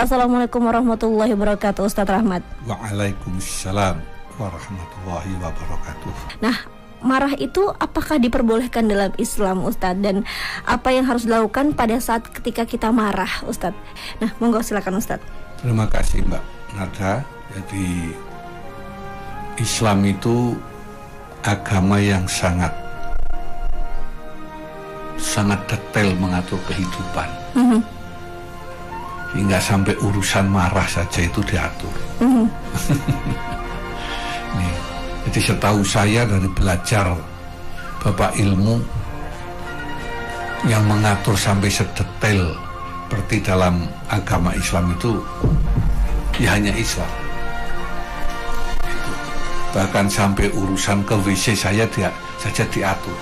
Assalamualaikum warahmatullahi wabarakatuh, Ustadz Rahmat. Waalaikumsalam warahmatullahi wabarakatuh. Nah, marah itu apakah diperbolehkan dalam Islam, Ustadz? Dan apa yang harus dilakukan pada saat ketika kita marah, Ustadz? Nah, monggo silakan, Ustadz. Terima kasih Mbak Nada. Jadi Islam itu agama yang sangat detail mengatur kehidupan. Hingga sampai urusan marah saja itu diatur. Nih, jadi setahu saya dari belajar Bapak ilmu yang mengatur sampai sedetail seperti dalam agama Islam itu ya hanya Islam. Bahkan sampai urusan ke WC saya saja diatur.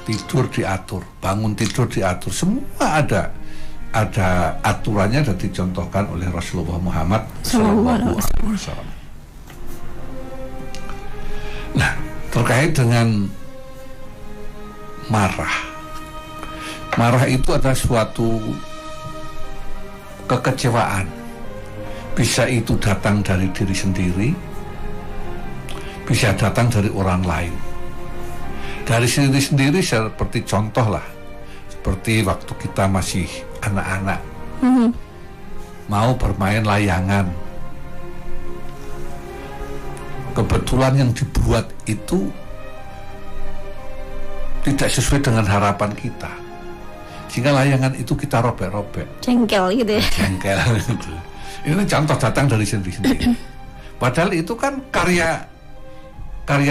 Tidur diatur, bangun tidur diatur, semua ada aturannya dan dicontohkan oleh Rasulullah Muhammad SAW. Nah, terkait dengan marah itu adalah suatu kekecewaan. Bisa itu datang dari diri sendiri, bisa datang dari orang lain. Dari sendiri seperti contoh lah, seperti waktu kita masih anak-anak, mau bermain layangan, kebetulan yang dibuat itu tidak sesuai dengan harapan kita, sehingga layangan itu kita robek-robek, jengkel gitu ya. Jengkel gitu. Ini contoh datang dari sendiri. Padahal itu kan karya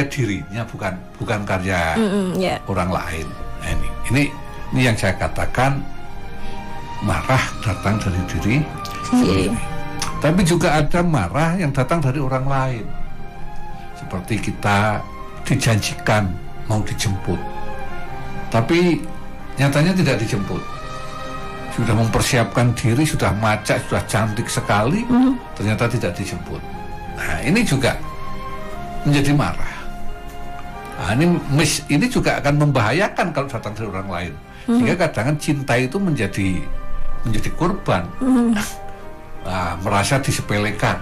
dirinya, bukan karya orang lain. Nah, ini yang saya katakan, marah datang dari diri sendiri. Tapi juga ada marah yang datang dari orang lain. Seperti kita dijanjikan mau dijemput, tapi nyatanya tidak dijemput. Sudah mempersiapkan diri, sudah macak, sudah cantik sekali, ternyata tidak dijemput. Nah, ini juga menjadi marah. Nah, ini juga akan membahayakan kalau datang dari orang lain. Sehingga kadang cinta itu menjadi korban, merasa disepelekan.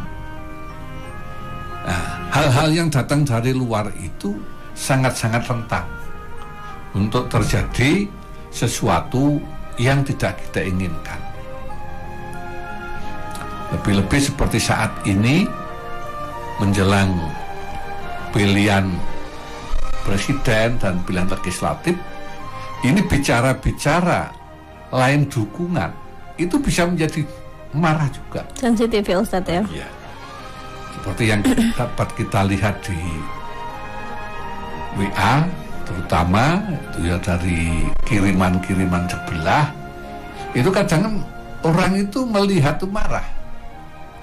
Nah, hal-hal yang datang dari luar itu sangat-sangat rentan untuk terjadi sesuatu yang tidak kita inginkan. Lebih-lebih seperti saat ini menjelang pilihan presiden dan pilihan legislatif, ini bicara-bicara lain dukungan itu bisa menjadi marah juga. Sensitif ya Ustadz ya. Ya. Seperti yang dapat kita lihat di WA, terutama itu ya dari kiriman-kiriman sebelah, itu kadang orang itu melihat itu marah.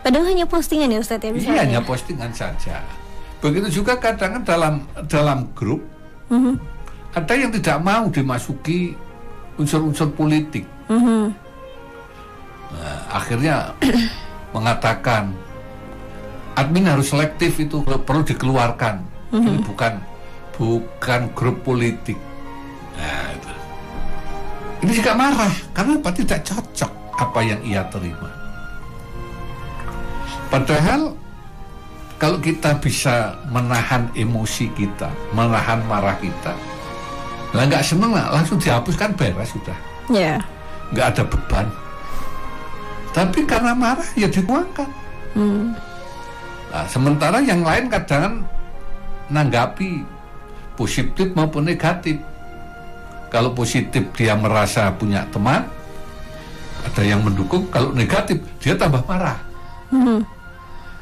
Padahal hanya postingan ya Ustadz ya. Iya, hanya postingan saja. Begitu juga kadang dalam grup ada yang tidak mau dimasuki unsur-unsur politik. Nah, akhirnya mengatakan admin harus selektif, itu perlu dikeluarkan. Ini bukan grup politik. Nah, itu. Ini juga marah karena apa? Tidak cocok apa yang ia terima. Padahal kalau kita bisa menahan emosi kita, menahan marah kita, lah nggak seneng lah, langsung dihapuskan, beres sudah. Ya. Nggak ada beban. Tapi karena marah ya dituangkan. Nah, sementara yang lain kadang nanggapi positif maupun negatif. Kalau positif dia merasa punya teman, ada yang mendukung. Kalau negatif dia tambah marah.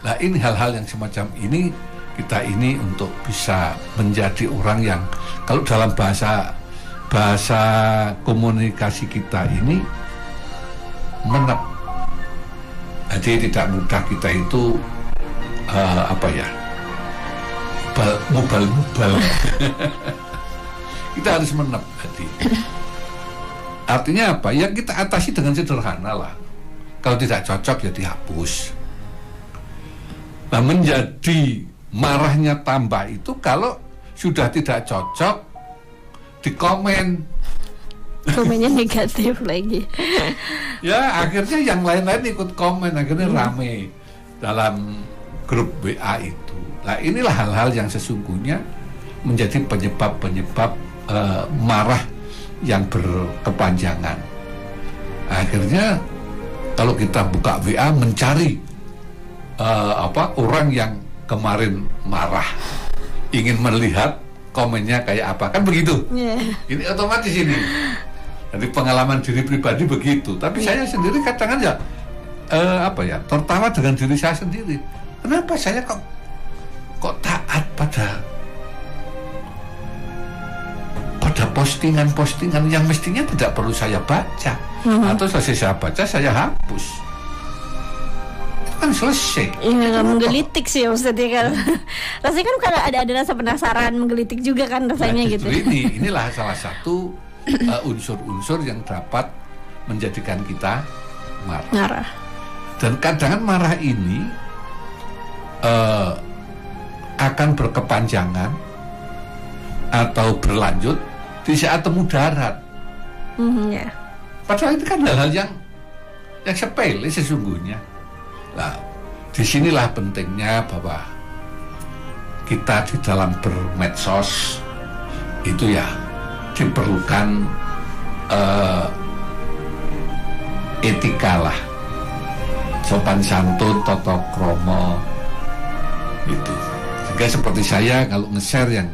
Nah, ini hal-hal yang semacam ini, kita ini untuk bisa menjadi orang yang, kalau dalam bahasa komunikasi kita ini, menep. Jadi tidak mudah kita itu mubal. Kita harus menep. Jadi artinya apa? Ya kita atasi dengan sederhana lah. Kalau tidak cocok ya dihapus. Nah, menjadi marahnya tambah itu kalau sudah tidak cocok, di komen. Komennya negatif lagi. Ya akhirnya yang lain-lain ikut komen, akhirnya rame dalam grup WA itu. Nah inilah hal-hal yang sesungguhnya menjadi penyebab marah yang berkepanjangan. Akhirnya kalau kita buka WA mencari orang yang kemarin marah, ingin melihat komennya kayak apa, kan begitu. Ini otomatis ini. Jadi pengalaman diri pribadi begitu. Tapi saya sendiri kadang-kadang tertawa dengan diri saya sendiri. Kenapa saya kok taat pada postingan-postingan yang mestinya tidak perlu saya baca, atau selesai saya baca saya hapus. Itu kan selesai. Iya, nggak menggelitik sih Ustaz ya kan. Rasanya kan kalau ada rasa penasaran, menggelitik juga kan rasanya gitu. Inilah salah satu unsur-unsur yang dapat menjadikan kita marah. Dan kadang marah ini akan berkepanjangan atau berlanjut di saat temu darat. Padahal itu kan hal-hal yang sepele sesungguhnya. Nah, disinilah pentingnya bahwa kita di dalam bermedsos itu ya diperlukan etika lah, sopan santun, tata krama itu. Sehingga seperti saya kalau nge-share yang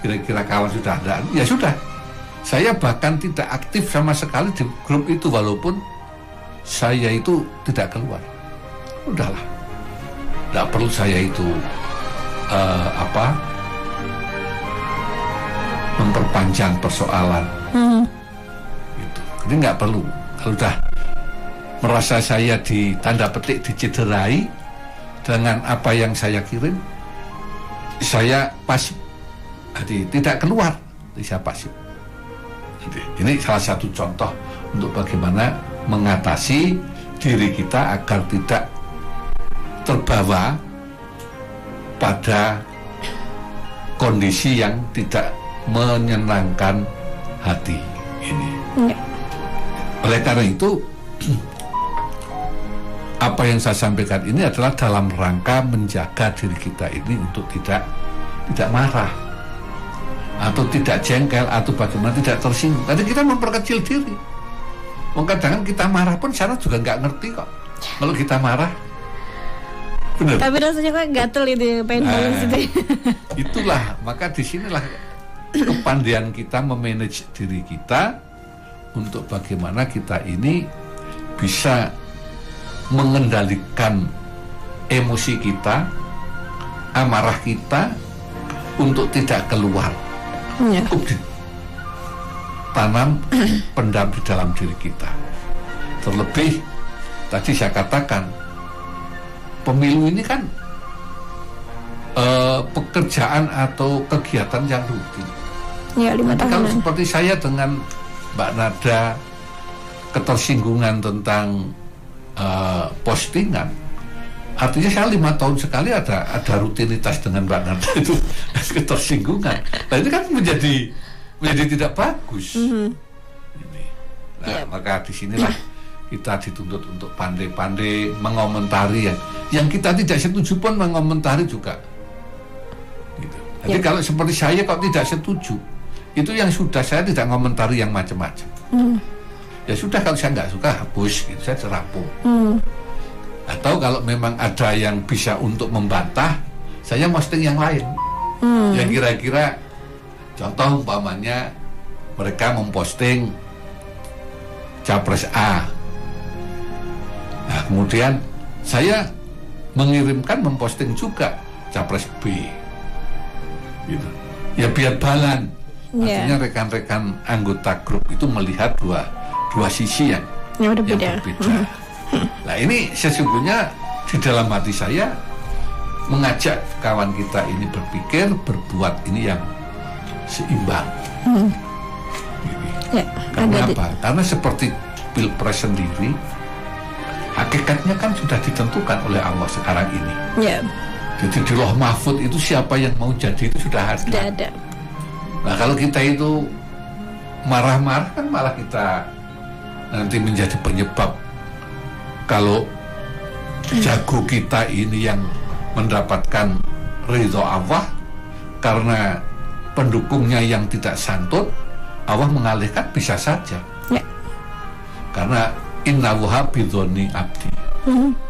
kira-kira kawan sudah ada, ya sudah. Saya bahkan tidak aktif sama sekali di grup itu, walaupun saya itu tidak keluar. Udahlah, tidak perlu saya itu memperpanjang persoalan. Gitu. Jadi nggak perlu. Kalau udah merasa saya di tanda petik dicederai dengan apa yang saya kirim, saya pasif. Jadi tidak keluar, saya pasif. Jadi, ini salah satu contoh untuk bagaimana mengatasi diri kita agar tidak terbawa pada kondisi yang tidak menyenangkan hati ini. Oleh karena itu, apa yang saya sampaikan ini adalah dalam rangka menjaga diri kita ini untuk tidak marah atau tidak jengkel atau bagaimana tidak tersinggung. Jadi kita memperkecil diri. Kadang-kadang kita marah pun sana juga nggak ngerti kok. Kalau kita marah, benar. Tapi rasanya kok gatel itu, pengen balas itu. Itulah, maka disinilah kepandaian kita memanage diri kita untuk bagaimana kita ini bisa mengendalikan emosi kita, amarah kita untuk tidak keluar. Tanam pendam di dalam diri kita. Terlebih tadi saya katakan, pemilu ini kan pekerjaan atau kegiatan yang rutin. Ya, 5 tahunan. Kalau seperti saya dengan Mbak Nada ketersinggungan tentang postingan, artinya saya 5 tahun sekali ada rutinitas dengan Mbak Nada itu ketersinggungan. Nah ini kan menjadi tidak bagus. Nah, maka disinilah kita dituntut untuk pandai-pandai mengomentari yang kita tidak setuju pun mengomentari juga. Gitu. Jadi kalau seperti saya kok tidak setuju, itu yang sudah saya tidak ngomentari yang macam-macam. Ya sudah, kalau saya nggak suka hapus, gitu, saya cerapung. Atau kalau memang ada yang bisa untuk membantah, saya posting yang lain. Yang kira-kira contoh umpamanya mereka memposting Capres A. Nah, kemudian saya mengirimkan memposting juga Capres B. Gitu. Ya biar balan. Artinya rekan-rekan anggota grup itu melihat dua sisi yang berbeda. Nah, ini sesungguhnya di dalam hati saya mengajak kawan kita ini berpikir, berbuat ini yang seimbang. Karena apa? Karena seperti Pilpres sendiri, hakikatnya kan sudah ditentukan oleh Allah sekarang ini. Jadi di Loh Mahfud itu siapa yang mau jadi itu sudah ada. Nah kalau kita itu marah-marah kan malah kita nanti menjadi penyebab kalau jago kita ini yang mendapatkan ridho Allah karena pendukungnya yang tidak santun, Allah mengalihkan bisa saja. Ya. Karena innallaha bidzonni abdi.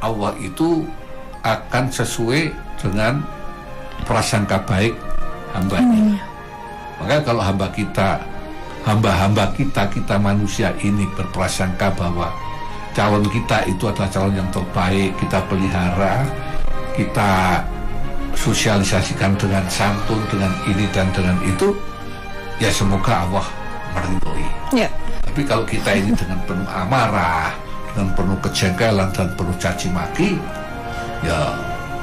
Allah itu akan sesuai dengan prasangka baik hambanya. Maka kalau hamba-hamba kita manusia ini berprasangka bahwa calon kita itu adalah calon yang terbaik, kita pelihara, kita sosialisasikan dengan santun, dengan ini dan dengan itu, ya semoga Allah meridhoi. Ya. Tapi kalau kita ini dengan penuh amarah, dengan penuh kejengkelan dan penuh caci maki, ya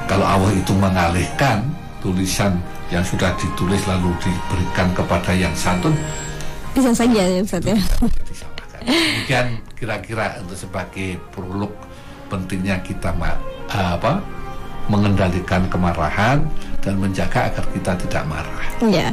kalau Allah itu mengalihkan tulisan yang sudah ditulis lalu diberikan kepada yang santun, bisa saja ya Ustaz ya. Demikian kira-kira untuk sebagai prolog pentingnya kita mengendalikan kemarahan dan menjaga agar kita tidak marah. Ya.